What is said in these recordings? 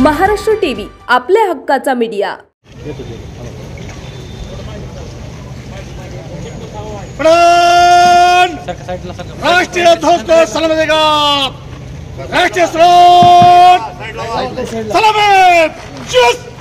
Maharashtra TV आपल्या हक्काचा media. राष्ट्रीय ध्वज को सलाम देगा, राष्ट्रीय सलाम चुस्त।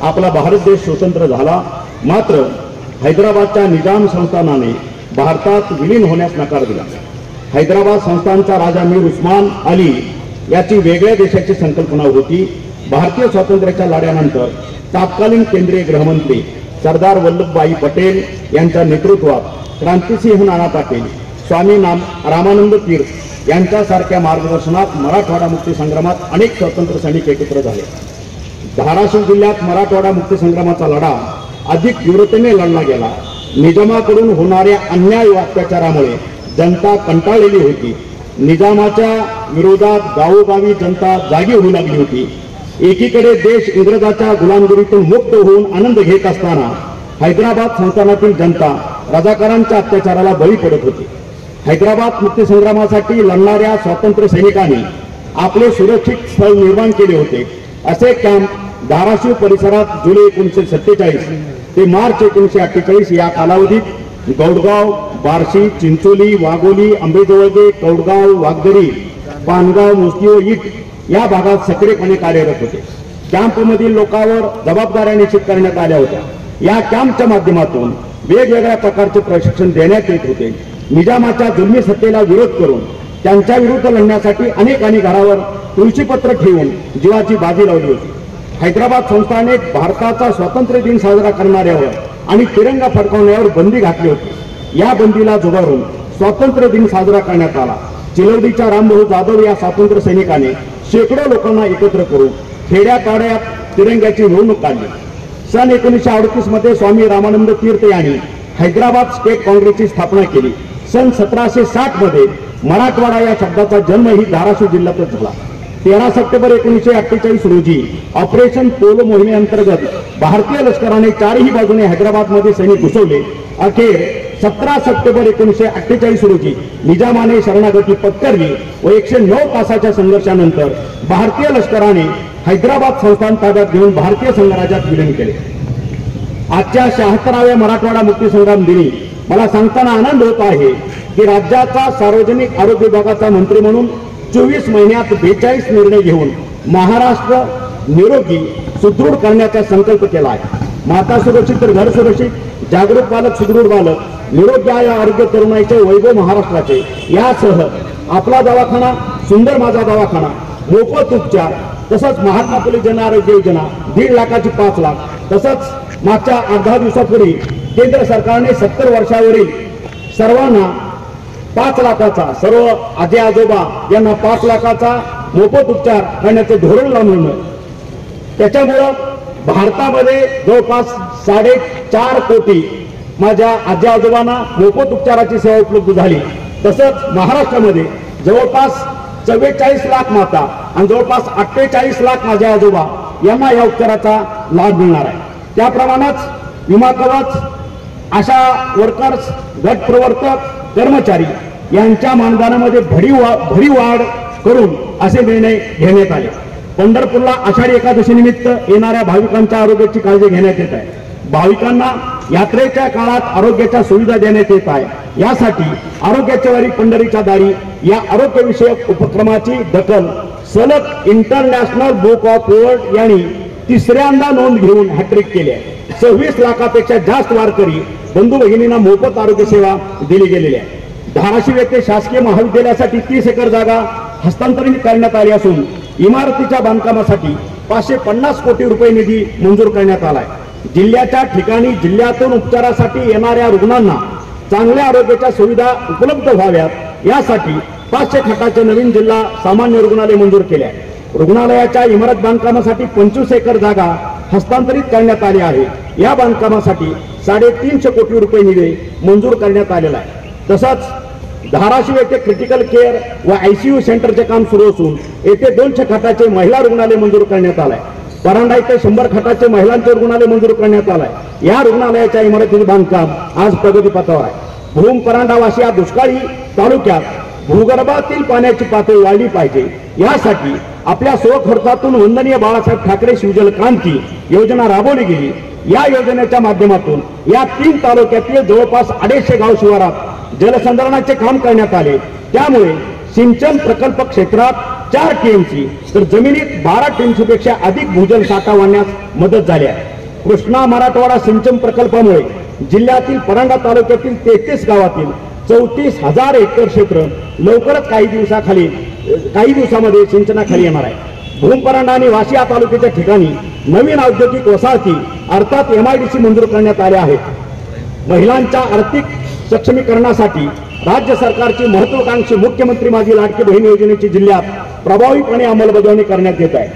आपला भारत देश स्वतंत्र झाला, मात्र हैदराबादच्या निजाम संस्थानाने भारतात विलीन होण्यास नकार दिला। हैदराबाद संस्थानचा राजा मीर उस्मान अली याची वेगळ्या देशाची संकल्पना होती। भारतीय स्वातंत्र्याच्या लढ्यानंतर तत्कालीन केंद्रीय गृहमंत्री सरदार वल्लभभाई पटेल यांच्या नेतृत्वात क्रांतिसिंह नाना पाटील, स्वामी रामानंद तीर्थ यांच्यासारख्या मार्गदर्शनात मराठवाडा मुक्ती संग्रामात अनेक स्वतंत्र सैनिक एकत्र झाले। धाराशिव जिल्ह्यात मराठवाडा मुक्ती संग्रामाचा लढा अधिक तीव्रतेने लढला गेला। निजामाकडून होणाऱ्या अन्याय व अत्याचारामुळे जनता कंटाळलेली होती। निजामाच्या विरोधात गावोगावी जनता जागी होऊ लागली होती। एकीकडे देश इंग्रजाच्या गुलामगिरीतून मुक्त होऊन आनंद घेत असताना हैदराबाद संस्थानातील जनता रजाकारांच्या अत्याचाराला बळी पडत होती। हैदराबाद मुक्ती संग्रामासाठी लढणाऱ्या स्वातंत्र्य सैनिकांनी आपले सुरक्षित स्थळ निर्माण केले होते। असे कॅम्प धाराशिव परिसरात जुलै 1947 ते मार्च 1948 या कालावधीत गौडगाव, बार्शी, चिंचोली, वाघोली, अंबेजवळगे, कौडगाव, वाघदरी, पानगाव, मुसळी, ईट या भागात सक्रियपणे कार्यरत होते। कॅम्पमधील लोकांवर जबाबदाऱ्या निश्चित करण्यात आल्या होत्या। या कॅम्पच्या माध्यमातून वेगवेगळ्या प्रकारचे प्रशिक्षण देण्यात येत होते। निजामाच्या जुलमी सत्तेला विरोध करून त्यांच्या विरुद्ध लढण्यासाठी अनेकांनी घरावर तुळशीपत्र ठेवून जीवाची बाजी लावली होती। हैदराबाद संस्थाने भारताचा स्वातंत्र्य दिन साजरा करणाऱ्यावर आणि तिरंगा फडकवण्यावर बंदी घातली होती। या बंदीला झुगारून स्वातंत्र्य दिन साजरा करण्यात आला। चिलवडीच्या रामभाऊ जाधव या स्वातंत्र्य सैनिकाने शेकडो लोकांना एकत्र करून खेड्यापाड्यात तिरंग्याची मिरवणूक काढली। सन 1938 मध्ये स्वामी रामानंद तीर्थ यांनी हैदराबाद स्टेट काँग्रेसची स्थापना केली। सन 1760 मध्ये मराठवाडा या शब्दाचा जन्मही धाराशिव जिल्ह्यातच झाला. 13 सप्टेंबर 1948 रोजी ऑपरेशन पोलो मोहिमेअंतर्गत भारतीय लष्कराने चारही बाजूने हैदराबादमध्ये सैनिक घुसवले. अखेर 17 सप्टेंबर 1948 रोजी निजामाने शरणागती पत्करली व 109 तासाच्या संघर्षानंतर भारतीय लष्कराने हैदराबाद संस्थान ताब्यात घेऊन भारतीय संघराज्यात विलीन केले. आजच्या 76व्या मराठवाडा मुक्तीसंग्राम दिनी मला सांगताना आनंद होत आहे की राज्याचा सार्वजनिक आरोग्य विभागाचा मंत्री म्हणून 24 महिन्यात 42 निर्णय घेऊन महाराष्ट्र निरोगी सुदृढ करण्याचा संकल्प केला आहे. माता सुरक्षित तर घर सुरक्षित, जागरूक बालक सुदृढ बालक, निरोगी आरोग्य तरुणाईचे वैभव महाराष्ट्राचे यासह आपला दवाखाना सुंदर माझा दवाखाना, मोफत उपचार, तसंच महात्मा फुले जन आरोग्य योजना 1.5 लाखाची 5 लाख, तसंच मागच्या 8-10 दिवसापूर्वी केंद्र सरकारने 70 वर्षावरील सर्वांना 5 लाखाचा, सर्व आजी आजोबा यांना 5 लाखाचा मोफत उपचार करण्याचे धोरण लावलं. त्याच्यामुळं भारतामध्ये जवळपास 4.5 कोटी माझ्या आजी आजोबांना मोफत उपचाराची सेवा उपलब्ध झाली. तसंच महाराष्ट्रामध्ये जवळपास 44 लाख माता आणि जवळपास 48 लाख माझे आजोबा यांना या उपचाराचा लाभ मिळणार आहे. त्याप्रमाणेच विमा कवच, आशा वर्कर्स, गट प्रवर्तक, कर्मचारी यांच्या मानधनामध्ये भरीव वाढ करून असे निर्णय घेण्यात आले. पंढरपूरला आषाढी एकादशी निमित्त येणाऱ्या भाविकांच्या आरोग्याची काळजी घेण्यात येत आहे. भाविकांना यात्रेच्या काळात आरोग्याच्या सुविधा देण्यात येत आहे. यासाठी आरोग्याच्या वारी पंढरीच्या दारी या आरोग्यविषयक उपक्रमाची दखल सलग इंटरनॅशनल बुक ऑफ वर्ल्ड यांनी 3ऱ्यांदा नोंद घेऊन हॅट्रिक केली आहे. 26 लाखापेक्षा जास्त वारकरी बंधू भगिनींना मोफत आरोग्य सेवा दिली गेलेली आहे. धाराशिव येथे शासकीय महाविद्यालयासाठी 30 एकर जागा हस्तांतरित करण्यात आली असून इमारतीच्या बांधकामासाठी 550 कोटी रुपये निधी मंजूर करण्यात आला आहे. जिल्ह्याच्या ठिकाणी जिल्ह्यातून उपचारासाठी येणाऱ्या रुग्णांना चांगल्या आरोग्याच्या सुविधा उपलब्ध व्हाव्यात यासाठी 500 खाटाचे नवीन जिल्हा सामान्य रुग्णालय मंजूर केले आहे. रुग्णालयाच्या इमारत बांधकामासाठी 25 एकर जागा हस्तांतरित करण्यात आली आहे. या बांधकामासाठी 350 कोटी रुपये निधी मंजूर करण्यात आलेला आहे. तसंच धाराशिव येथे क्रिटिकल केअर व ICU सेंटरचे काम सुरू असून येथे 200 खाटाचे महिला रुग्णालय मंजूर करण्यात आलाय. परांडा येथे 100 खाटाचे महिलांचे रुग्णालय मंजूर करण्यात आलाय. या रुग्णालयाच्या इमारतीचे बांधकाम आज प्रगतीपथावर आहे. भूम परांडा वाशी या दुष्काळी तालुक्यात भूगर्भातील पाण्याची पातळी वाढली पाहिजे यासाठी आपल्या स्वखर्चातून वंदनीय बाळासाहेब ठाकरे शिवजल क्रांती योजना राबवली गेली. या योजनेच्या माध्यमातून या 3 तालुक्यातील जवळपास 250 गाव शिवारात जलसंधारणाचे काम करण्यात आले. त्यामुळे सिंचन प्रकल्प क्षेत्रात 4 TMC तर जमिनीत 12 TMC पेक्षा अधिक भूजल साठा वाढण्यास मदत झाली आहे. कृष्णा मराठवाडा सिंचन प्रकल्पामुळे जिल्ह्यातील परांडा तालुक्यातील 33 गावातील 34,000 हेक्टर क्षेत्र लवकरच काही दिवसामध्ये सिंचनाखाली येणार आहे. भूम परांडा आणि वाशी या तालुक्याच्या ठिकाणी नवीन औद्योगिक वसाहती अर्थात MIDC मंजूर करण्यात आल्या आहेत. महिलांच्या आर्थिक सक्षमीकरणासाठी राज्य सरकारची महत्वाकांक्षी मुख्यमंत्री माझी लाडकी बहीण योजनेची जिल्ह्यात प्रभावीपणे अंमलबजावणी करण्यात येत आहे.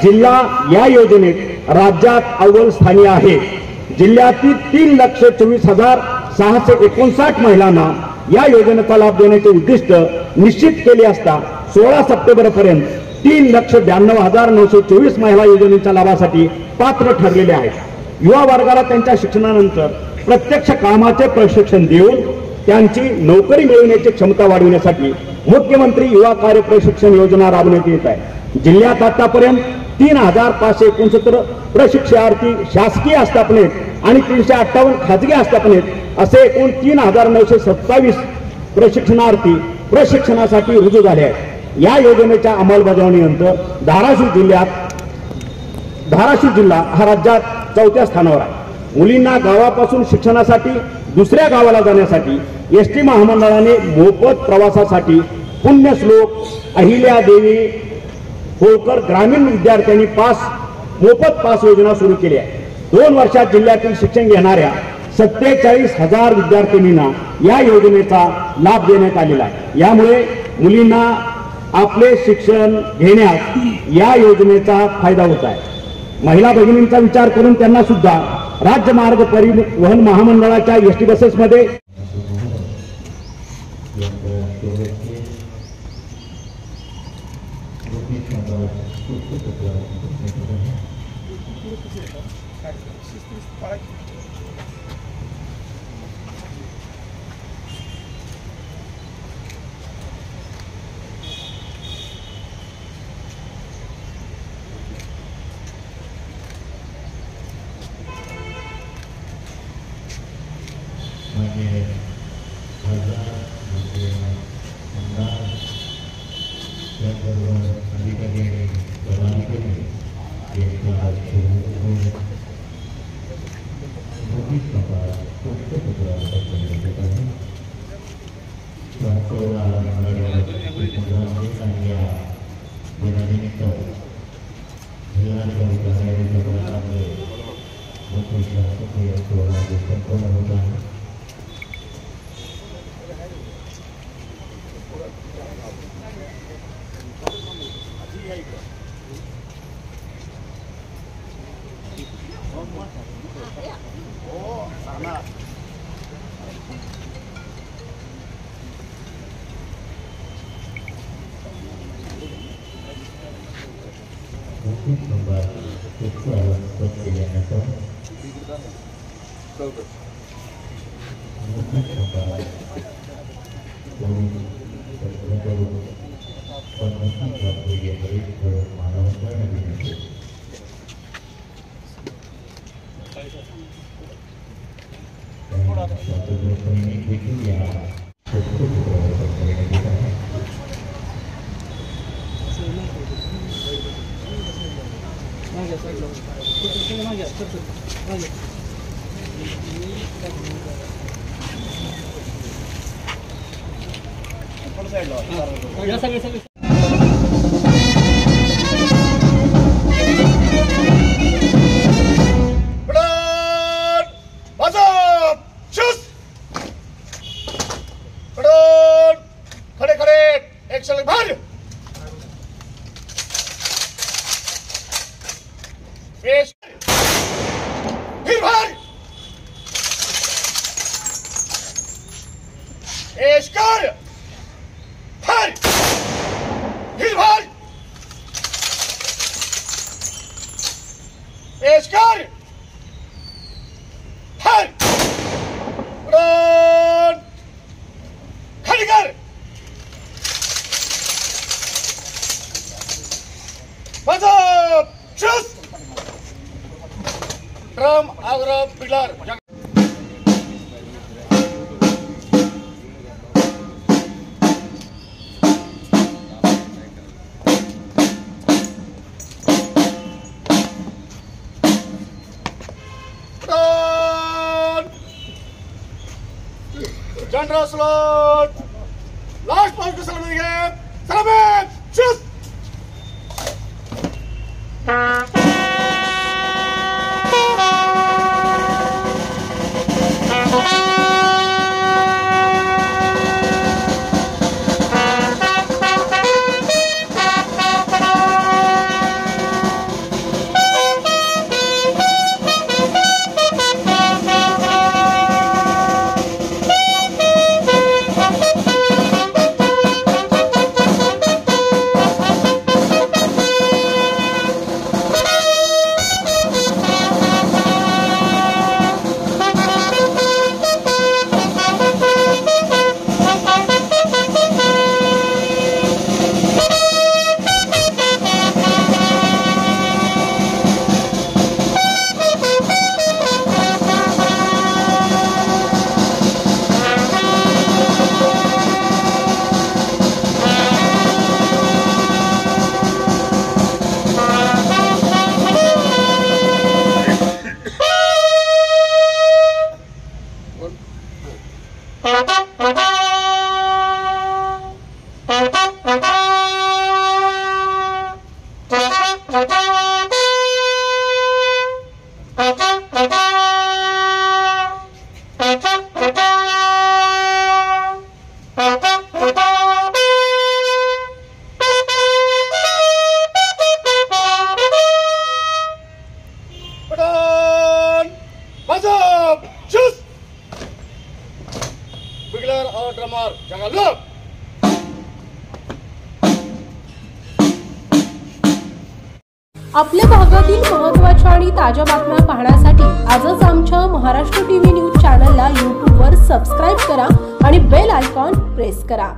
जिल्हा या योजनेत राज्यात अव्वल स्थानी आहे. जिल्ह्यातील 3,24,659 महिलांना या योजनेचा लाभ देण्याचे उद्दिष्ट निश्चित केले असता 16 सप्टेंबर पर्यंत 3,92,924 महिला योजनेच्या लाभासाठी पात्र ठरलेले आहेत. युवा वर्गाला त्यांच्या शिक्षणानंतर प्रत्यक्ष कामाचे प्रशिक्षण देऊन त्यांची नोकरी मिळवण्याची क्षमता वाढविण्यासाठी मुख्यमंत्री युवा कार्य प्रशिक्षण योजना राबवण्यात येत आहे. जिल्ह्यात आतापर्यंत 3,569 प्रशिक्षणार्थी शासकीय आस्थापनेत आणि 358 खाजगी आस्थापनेत असे एकूण 3,927 प्रशिक्षणार्थी प्रशिक्षणासाठी रुजू झाले आहेत. या योजनेच्या अंमलबजावणीनंतर धाराशिव जिल्हा हा राज्यात 4थ्या स्थानावर आहे. मुलींना गावापासून शिक्षणासाठी दुसऱ्या गावाला जाण्यासाठी ST महामंडळाने मोफत प्रवासासाठी पुण्यश्लोक अहिल्यादेवी होळकर ग्रामीण विद्यार्थ्यांनी मोफत पास योजना सुरू केली आहे. 2 वर्षात जिल्ह्यातील शिक्षण घेणाऱ्या 47,000 विद्यार्थिनींना या योजनेचा लाभ देण्यात आलेला आहे. यामुळे मुलींना आपले शिक्षण घेण्यास या योजनेचा फायदा होत आहे. महिला भगिनींचा विचार करून त्यांना सुद्धा राज्य मार्ग परिवहन महामंडळाच्या ST बसेसमध्ये yang ke-12 Bukit Tambah Suku Ketua Ketua sebagai azan yang menang dan adik-adik beradik yang telah berumur Bukit Tambah Suku Ketua Ketua Suatu alam dari kemudian saya berani itu dengan kemudian itu berani untuk yang keluar dari kemudian Bukit Tambah Suku Ketua Bukit Tambah satu grup ini itu ya cukup Benar, masuk, shoot, benar, खड़े action भाग, पेश, फिर भाग, पेश कर, भाग, फिर भाग, पेश कर, भाग, रन, खड़ी कर, बजा, चुस, ड्रम, अग्रम, pillar, general slot last point को सलाम देंगे सलाम चुस जगाला आपल्या भागातील महत्त्वाच्या आणि ताज्या बातम्या पाहण्यासाठी आजच आमच्या महाराष्ट्र टीव्ही न्यूज चॅनलला यूट्यूबवर सबस्क्राईब करा आणि बेल आयकॉन प्रेस करा.